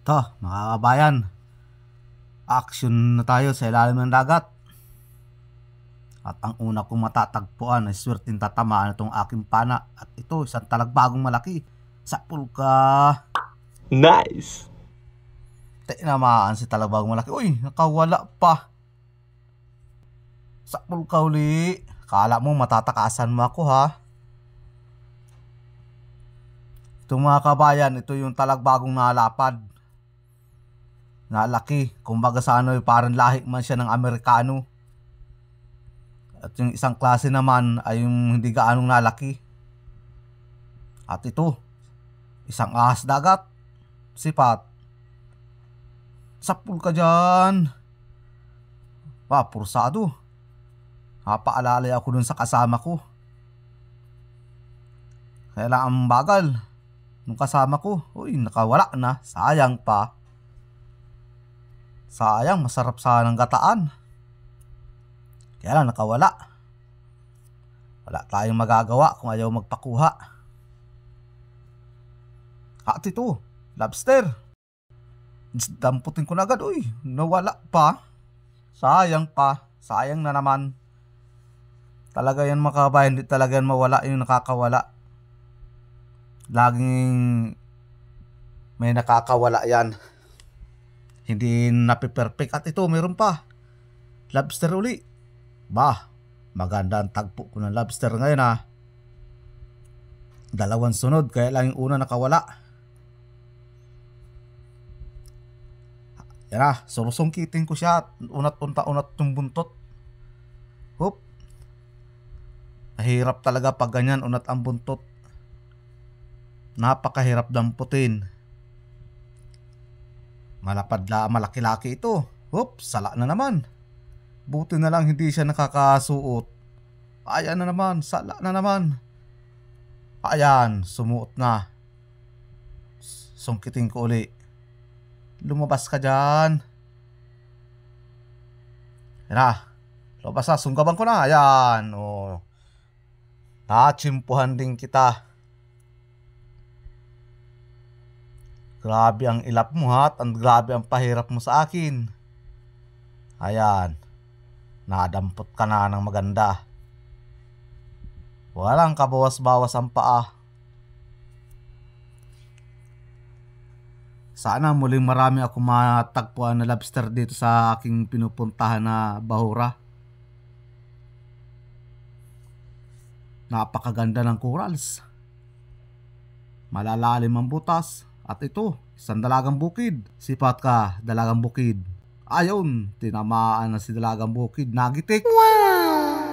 Ito, mga kabayan, action na tayo sa ilalim ng dagat. At ang una kong matatagpuan ay swerteng tatamaan itong aking pana. At ito, isang talagbagong malaki sa pulka. Nice! Tinamaan si talagbagong malaki. Uy, nakawala pa. Sa pulka uli. Kala mo matatakasan mo ako, ha? Itong mga kabayan, ito yung talagbagong nalapad. Nalaki. Kumbaga sa ano, parang lahi man siya ng Amerikano. At yung isang klase naman ay yung hindi gaanong nalaki. At ito, isang ahas dagat. Sipat. Sapul ka dyan. Pursado. Napaalalay ako dun sa kasama ko. Kaya lang ang bagal nung kasama ko. Uy, nakawala na. Sayang pa. Sayang, masarap sanang gataan. Kaya lang nakawala. Wala tayong magagawa kung ayaw magpakuha. At ito, lobster. Damputin ko na agad. Uy, nawala pa. Sayang pa. Sayang na naman. Talaga yan mga kabayan. Hindi talaga yan mawala yung nakakawala. Laging may nakakawala yan. Hindi napiperfect. At ito, meron pa. Lobster uli. Maganda ang tagpo ko ng lobster ngayon, ha. Dalawang sunod, kaya lang yung una nakawala. Yan na, sulusungkitin ko siya. Unat yung buntot. Hop. Mahirap talaga pag ganyan, unat ang buntot. Napakahirap damputin. Malaki-laki ito. Hop, sala na naman. Buti na lang hindi siya nakakasuot. Ayan na naman, sala na naman. Ayan, sumuot na. Sungkitin ko uli. Lumabas ka dyan. Yan na. Lumabas na, sunggaban ko na. Ayan, oh. Natsimpuhan din kita. Grabe ang ilap mo, ha? At grabe ang pahirap mo sa akin. Ayan. Nadampot ka na ng maganda. Walang kabawas-bawas ang paa. Sana muling marami ako matagpuan na lobster dito sa aking pinupuntahan na bahura. Napakaganda ng corals. Malalalim ang butas. At ito, isang dalagang bukid. Sipat ka, dalagang bukid. Ayun, tinamaan na si dalagang bukid. Nagitik. Wow!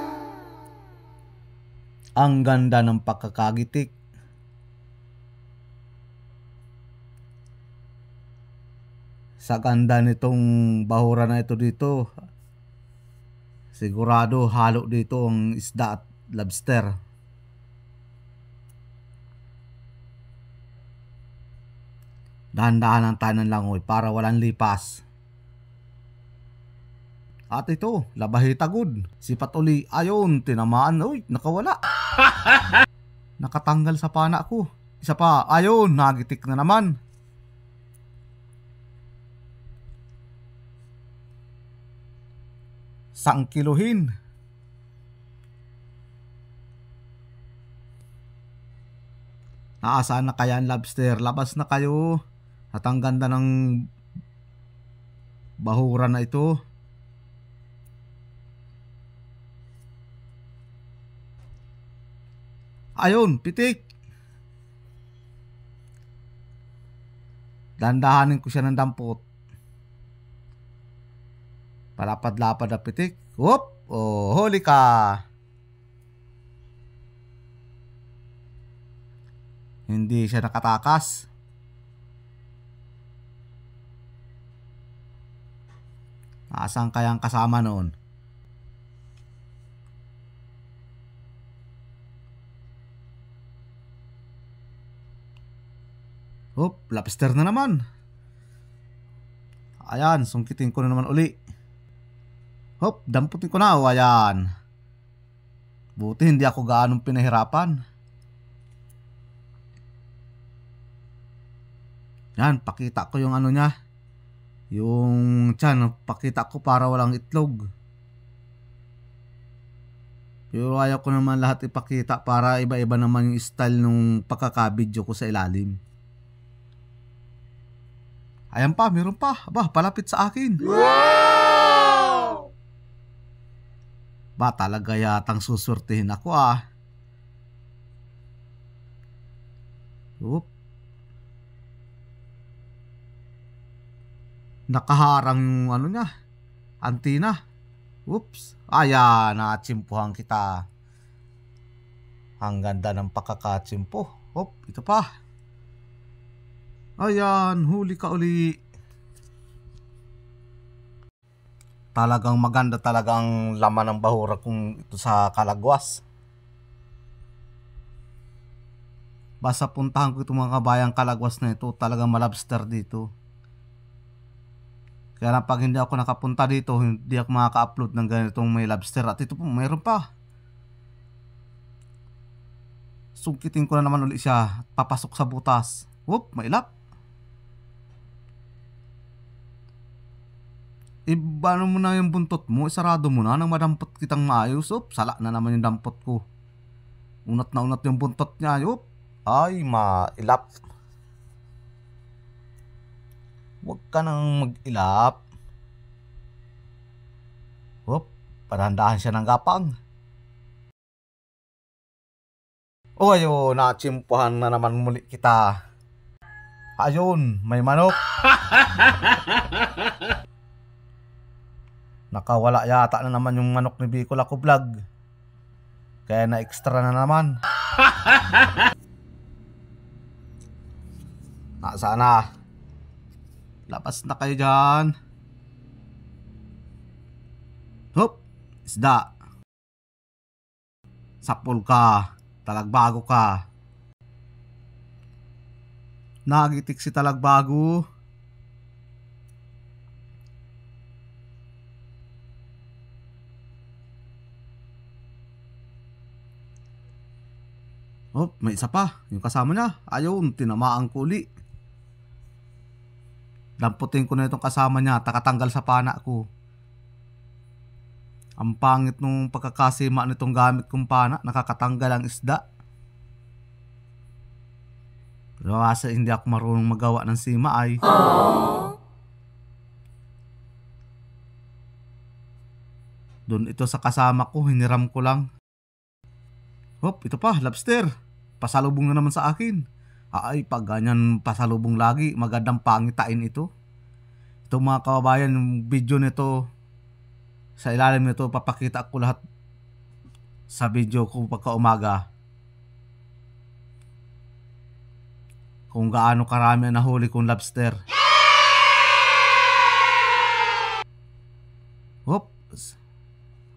Ang ganda ng pagkakagitik. Sa ganda nitong bahura na ito dito, sigurado halo dito ang isda at lobster. Dahan-dahan ang tanan langoy para walang lipas. At ito, labahita good. Sipat uli. Ayun, tinamaan. Uy, nakawala. Nakatanggal sa pana ko. Isa pa. Ayun, nagitik na naman. Sangkiluhin. Naasaan na kaya ang lobster? Labas na kayo. At ang ganda ng bahura na ito. Ayun, pitik. Dandahanin ko siya ng dampot. Palapad-lapad na pitik. Whoop! Oh, huli ka. Hindi siya nakatakas. Asan kayang kasama noon? Hop, lobster na naman. Ayan, sungkitin ko na naman uli. Hop, damputin ko na. O, ayan. Buti hindi ako gaanong pinahirapan. Yan, pakita ko yung ano niya. Yung tiyan, pakita ko para walang itlog. Pero ayaw ko naman lahat ipakita para iba-iba naman yung style nung pagkaka-video ko sa ilalim. Ayan pa, meron pa. Aba, palapit sa akin. Wow! Ba, talaga yatang susurtihin ako ah. Oop. Nakaharang yung ano niya, antina. Oops. Ayan, natsimpuhan kita. Ang ganda ng pakakatsimpo. Oop, ito pa. Ayan, huli ka uli. Talagang maganda talagang laman ng bahura kung ito sa Kalagwas. Basta puntahan ko itong mga kabayang Kalagwas na ito. Talagang malabster dito. Kaya lang pag hindi ako nakapunta dito, hindi ako makaka-upload ng ganitong may lobster. At ito po, mayroon pa. Sungkitin ko na naman ulit siya. Papasok sa butas. Whoop, mailap. Ibano mo na yung buntot mo, isarado mo na nang madampot kitang maayos. Oop, sala na naman yung dampot ko. Unat na unat yung buntot niya. Oop, ay mailap. Huwag ka nang mag-ilap. Oop, padahan siya ng gapang. O ayun, natsimpuhan na naman muli kita. Ayun, may manok. Nakawala yata na naman yung manok ni Bicol Ako Vlog. Kaya na extra na naman. Sana. Labas na kayo dyan. Hop, isda. Sapul ka. Talagbago ka. Nagitik si talagbago. Oh, may isa pa. Yung kasama niya. Ayun, tinamaan ko uli. Damputin ko na itong kasama niya. Takatanggal sa pana ko. Ang pangit nung pagkakasima nitong gamit kong pana. Nakakatanggal ang isda. Pero kasi hindi ako marunong magawa ng sima ay. Doon ito sa kasama ko. Hiniram ko lang. Hop, ito pa. Lobster. Pasalubong na naman sa akin. Ay, pag ganyan pasalubong lagi, magandang pangitain ito. Ito mga kababayan, yung video nito, sa ilalim nito, papakita ko lahat sa video ko pagka umaga. Kung gaano karami ang nahuli kong lobster. Oops.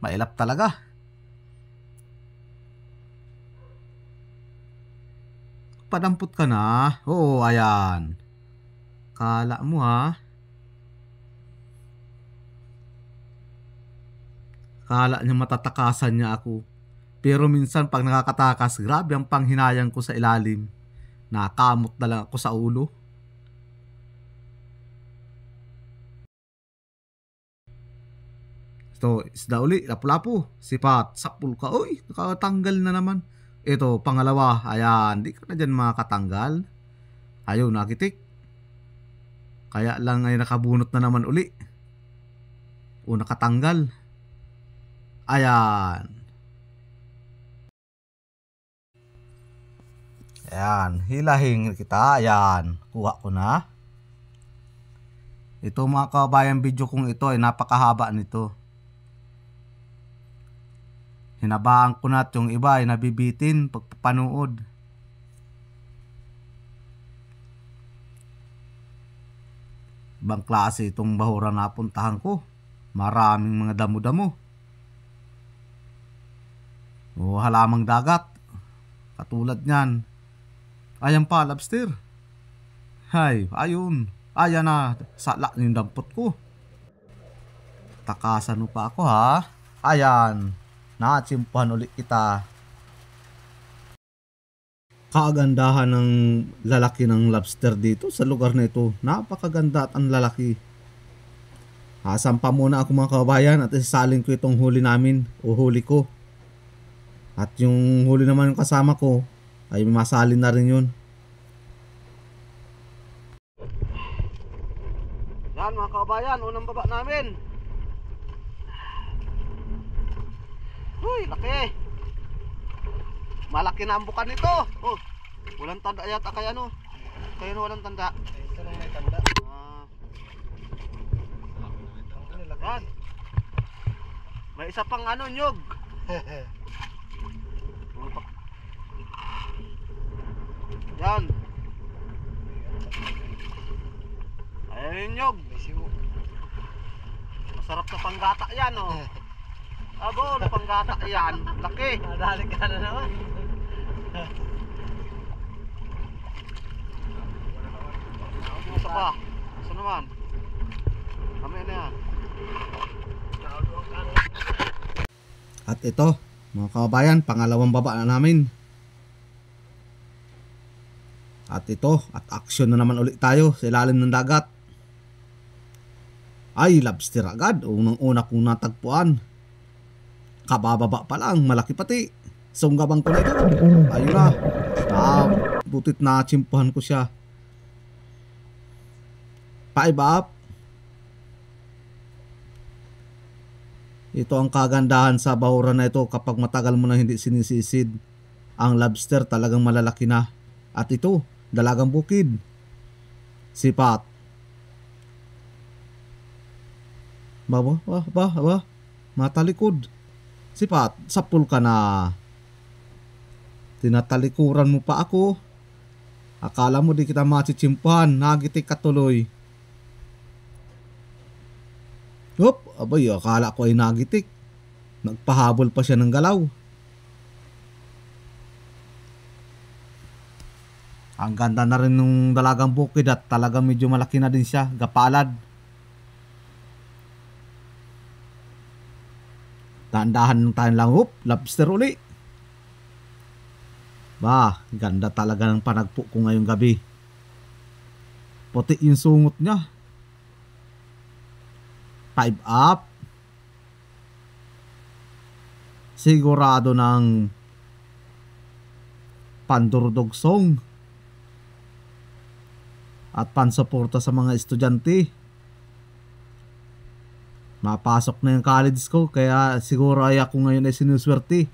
Mailap talaga. Padampot ka na. Oo, ayan. Kala mo ha. Kala niya matatakasan niya ako. Pero minsan pag nakakatakas, grabe ang panghinayang ko sa ilalim. Nakamot na lang ako sa ulo. Ito, isda uli. Lapu-lapu. Sipat. Sapul ka. Uy, nakatanggal na naman. Ito, pangalawa. Ayan, di ka na dyan makatanggal. Ayaw, nakitik. Kaya lang ay nakabunot na naman uli. O, nakatanggal. Ayan. Ayan, hilahin kita. Ayan, kuha ko na. Ito mga kabayan, video kong ito ay napakahaba nito. Hinabaan ko na at yung iba ay nabibitin pagpapanood. Ibang klase itong bahura na puntahan ko. Maraming mga damo-damo. O halamang dagat. Katulad nyan. Ayan pa, lobster. Hay, ayun. Ayan na, sala yung dampot ko. Takasan mo pa ako ha. Ayan. Natsimpuhan ulit kita. kagandahan ng lalaki ng lobster dito sa lugar na ito. Napakaganda at ang lalaki. Sampa muna ako mga kabayan at isasalin ko itong huli namin o huli ko. At yung huli naman yung kasama ko ay masalin na rin yun. Yan mga kabayan, unang baba namin. Uy, laki. Malaki na ang bukan nito. Oh, walang tanda yata kaya no. Kaya no walang tanda. Ito lang may tanda. Yan. May isa pang ano nyog. Yan. Ayun yung nyog. Masarap na panggata yan oh. Abo, na panggata yan. Laki. Nadali ka na naman. Isa pa. Isa naman. Kami na yan. At ito, mga kabayan, pangalawang baba na namin. At ito, at action na naman ulit tayo sa ilalim ng dagat. Ay, lobster agad. Unang-una kong natagpuan. Kabababa pa lang, malaki pati. Sunggabang ko na ito. Ayun na. Butit na tsimpuhan ko siya. 5 up. Ito ang kagandahan sa bahuran na ito kapag matagal mo na hindi sinisisid. Ang lobster talagang malalaki na. At ito, dalagang bukid. Sipat. Matalikod. Sipat, sapul ka na. Tinatalikuran mo pa ako. Akala mo di kita machichimpuhan. Nagitik ka tuloy. Hop, abay, akala ko ay nagitik. Nagpahabol pa siya ng galaw. Ang ganda na rin ng dalagang bukid at talagang medyo malaki na din siya. Gapalad. Dahan-dahan tayo lang. Hop, lobster uli. Ganda talaga ng panagpo ko ngayong gabi. Puti yung sungot niya. 5 up. Sigurado ng pandurdog song at pansuporta sa mga estudyante. Mapasok na yung college ko, kaya siguro ay ako ngayon ay sinuswerte.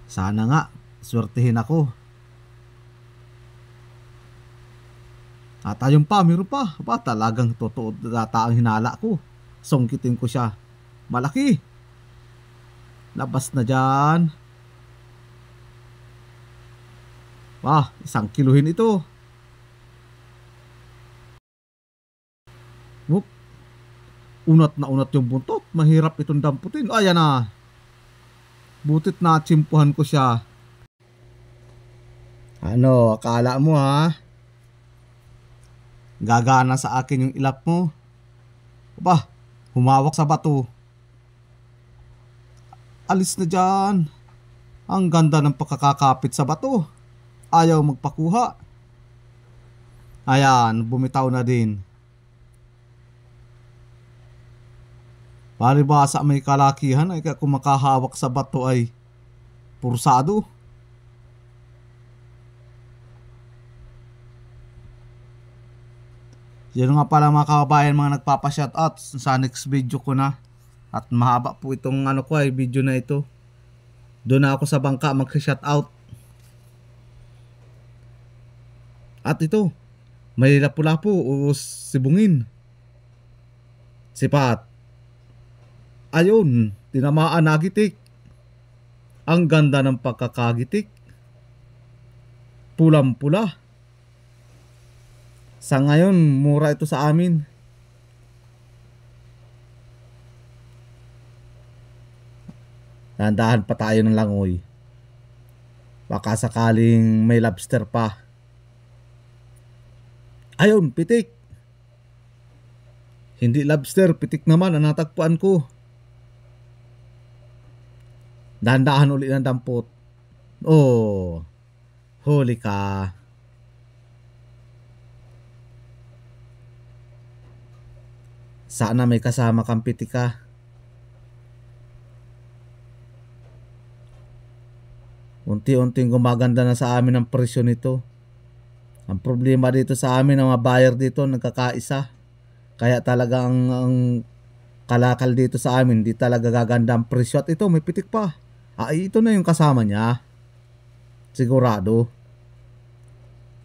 Sana nga swertihin ako. At ayun pa, meron pa. Talagang totoo data ang hinala ko. Songkitin ko siya. Malaki. Labas na dyan. 1 kiluhin ito. Whoop. Unat na unat yung buntot. Mahirap itong damputin. Ayan na. Butit na tsimpuhan ko siya. Ano, akala mo ha? Gagana sa akin yung ilap mo. Humawak sa bato. Alis na dyan. Ang ganda ng pagkakakapit sa bato. Ayaw magpakuha. Ayan, bumitaw na din. Palibasa may kalakihan ay kung makahawak sa bato ay pursado. Yan nga pala mga kababayan, mga nagpapa-shoutout sa next video ko na. At mahaba po itong video na ito. Doon na ako sa bangka mag-shoutout. At ito, may lapu-lapu o sibungin. Sipat. Ayun, tinamaan nagitik. Ang ganda ng pagkakagitik. Pulang-pula. Sa ngayon, mura ito sa amin. Nandahan pa tayo ng langoy. Baka sakaling may lobster pa. Ayun, pitik. Hindi lobster, pitik naman ang natagpuan ko. Dahan-dahan uli ng dampot. Oh, huli ka. Sana may kasama kang pitika. Unti-unting gumaganda na sa amin ang presyo nito. Ang problema dito sa amin, ang mga buyer dito nagkakaisa. Kaya talaga ang kalakal dito sa amin, di talaga gaganda ang presyo. At ito, may pitik pa. Ito na yung kasama niya. Sigurado.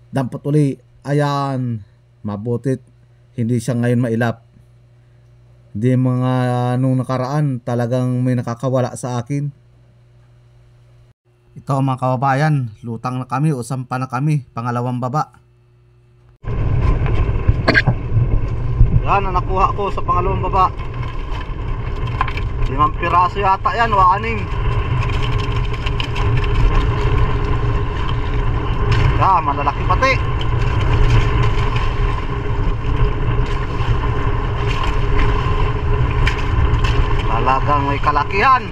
Dampot uli. Ayan. Mabutit. Hindi siya ngayon mailap. Hindi mga nung nakaraan, talagang may nakakawala sa akin. Ito mga kababayan, lutang na kami, usampa na kami, pangalawang baba. Yan ang nakuha ko sa pangalawang baba. 5 piraso yata yan, o 6. Yan, malalaki pati. Talagang may kalakihan.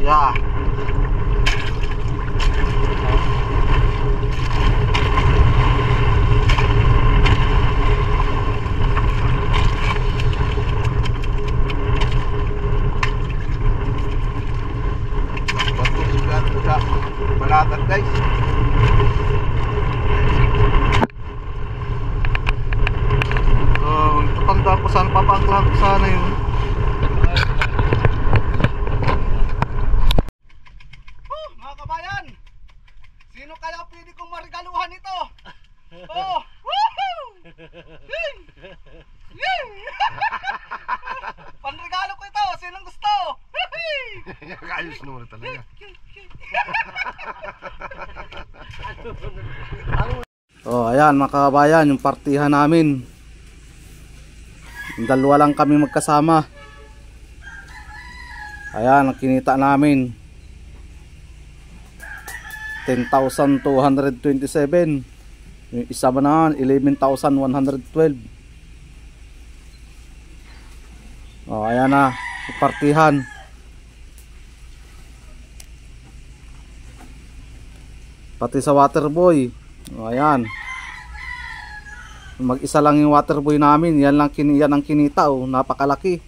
Yeah. Balatan guys. Tanda ko saan, papangklang ko sana yun. Mga kabayan, sino kaya pwede kong marigaluhan ito? Oh, woohoo! Panregalo ko ito, sinong gusto? Ayos naman talaga. Oh, ayan mga kababayan, yung partihan namin. Yung dalawa lang kami magkasama. Ayan, ang kinita namin 10,227. Yung isa ba na 11,112. Oh, ayan na, yung partihan. Pati sa waterboy. O, ayan. Mag-isa lang yung waterboy namin. Yan ang kinita, oh, napakalaki.